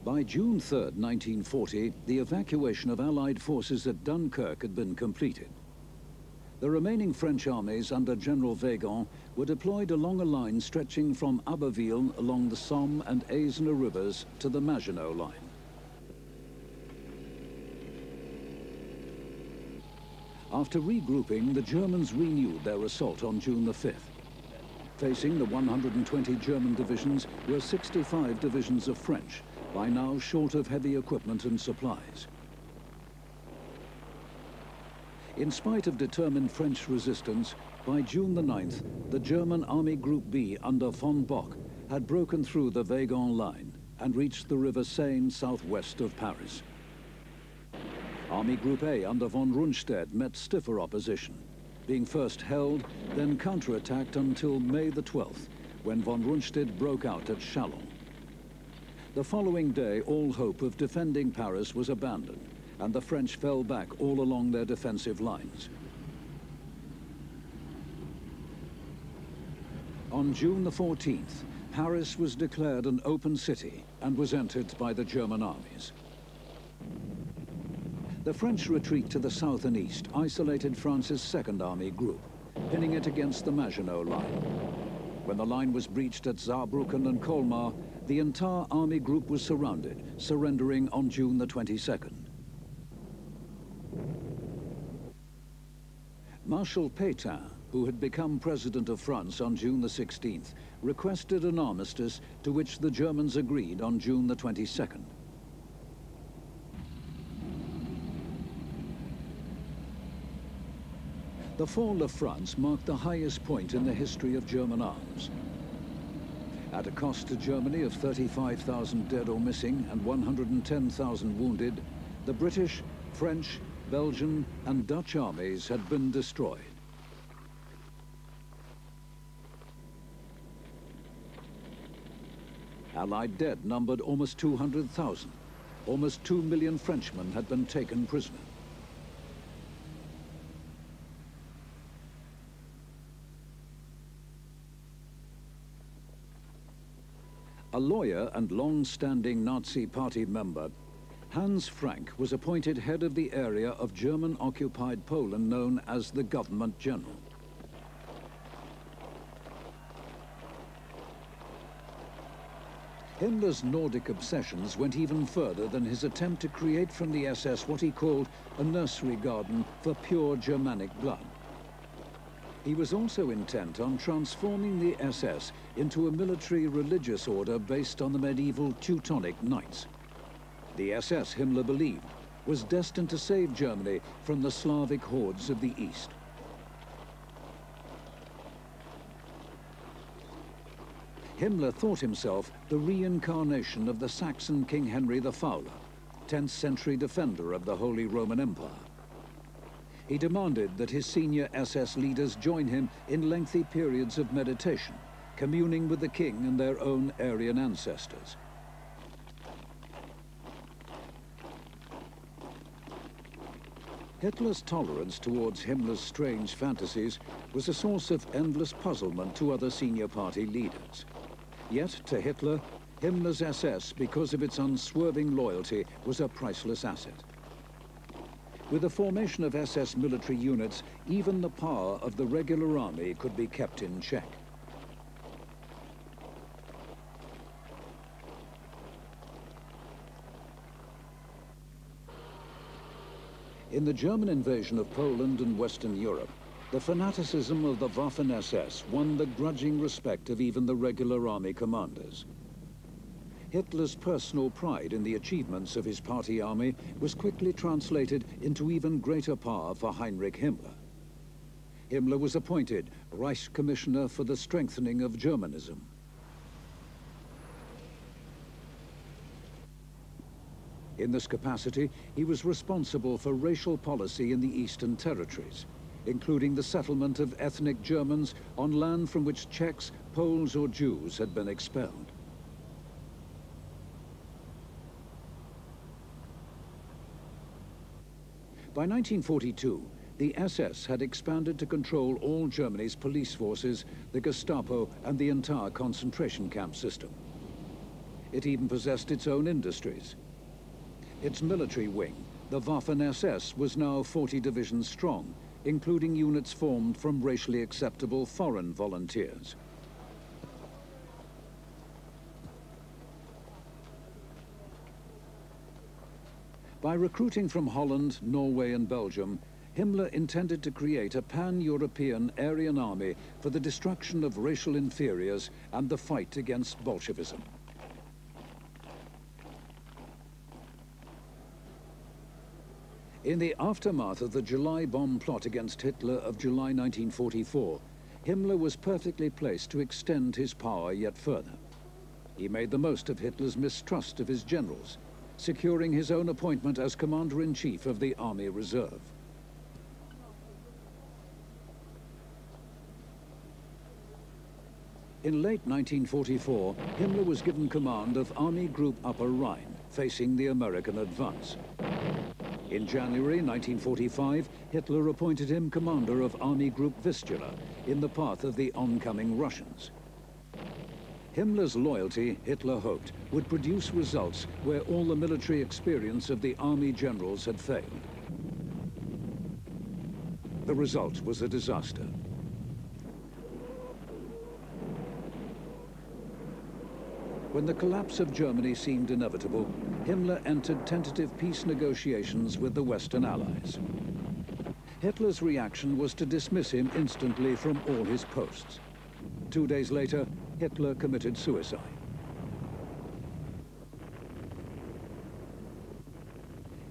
By June 3rd, 1940, the evacuation of Allied forces at Dunkirk had been completed. The remaining French armies under General Weygand were deployed along a line stretching from Abbeville along the Somme and Aisne rivers to the Maginot Line. After regrouping, the Germans renewed their assault on June the 5th. Facing the 120 German divisions were 65 divisions of French, by now short of heavy equipment and supplies. In spite of determined French resistance, by June the 9th, the German Army Group B under von Bock had broken through the Weygand line and reached the River Seine southwest of Paris. Army Group A under von Rundstedt met stiffer opposition, being first held, then counterattacked until May the 12th, when von Rundstedt broke out at Châlons. The following day, all hope of defending Paris was abandoned, and the French fell back all along their defensive lines. On June the 14th, Paris was declared an open city and was entered by the German armies. The French retreat to the south and east isolated France's Second Army Group, pinning it against the Maginot Line. When the line was breached at Saarbrücken and Colmar, the entire army group was surrounded, surrendering on June the 22nd. Marshal Pétain, who had become President of France on June the 16th, requested an armistice to which the Germans agreed on June the 22nd. The fall of France marked the highest point in the history of German arms. At a cost to Germany of 35,000 dead or missing and 110,000 wounded, the British, French, Belgian and Dutch armies had been destroyed. Allied dead numbered almost 200,000. Almost 2 million Frenchmen had been taken prisoner. A lawyer and long-standing Nazi Party member, Hans Frank was appointed head of the area of German-occupied Poland known as the Government General. Himmler's Nordic obsessions went even further than his attempt to create from the SS what he called a nursery garden for pure Germanic blood. He was also intent on transforming the SS into a military religious order based on the medieval Teutonic Knights. The SS, Himmler believed, was destined to save Germany from the Slavic hordes of the East. Himmler thought himself the reincarnation of the Saxon King Henry the Fowler, 10th century defender of the Holy Roman Empire. He demanded that his senior SS leaders join him in lengthy periods of meditation, communing with the king and their own Aryan ancestors. Hitler's tolerance towards Himmler's strange fantasies was a source of endless puzzlement to other senior party leaders. Yet, to Hitler, Himmler's SS, because of its unswerving loyalty, was a priceless asset. With the formation of SS military units, even the power of the regular army could be kept in check. In the German invasion of Poland and Western Europe, the fanaticism of the Waffen-SS won the grudging respect of even the regular army commanders. Hitler's personal pride in the achievements of his party army was quickly translated into even greater power for Heinrich Himmler. Himmler was appointed Reichscommissioner for the strengthening of Germanism. In this capacity, he was responsible for racial policy in the Eastern Territories, including the settlement of ethnic Germans on land from which Czechs, Poles or Jews had been expelled. By 1942, the SS had expanded to control all Germany's police forces, the Gestapo and the entire concentration camp system. It even possessed its own industries. Its military wing, the Waffen-SS, was now 40 divisions strong, including units formed from racially acceptable foreign volunteers. By recruiting from Holland, Norway and Belgium, Himmler intended to create a pan-European Aryan army for the destruction of racial inferiors and the fight against Bolshevism. In the aftermath of the July bomb plot against Hitler of July 1944, Himmler was perfectly placed to extend his power yet further. He made the most of Hitler's mistrust of his generals, securing his own appointment as Commander-in-Chief of the Army Reserve. In late 1944, Himmler was given command of Army Group Upper Rhine, facing the American advance. In January 1945, Hitler appointed him commander of Army Group Vistula, in the path of the oncoming Russians. Himmler's loyalty, Hitler hoped, would produce results where all the military experience of the army generals had failed. The result was a disaster. When the collapse of Germany seemed inevitable, Himmler entered tentative peace negotiations with the Western Allies. Hitler's reaction was to dismiss him instantly from all his posts. 2 days later, Hitler committed suicide.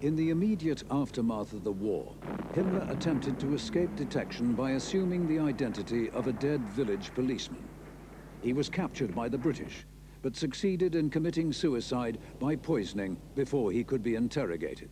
In the immediate aftermath of the war, Himmler attempted to escape detection by assuming the identity of a dead village policeman. He was captured by the British, but succeeded in committing suicide by poisoning before he could be interrogated.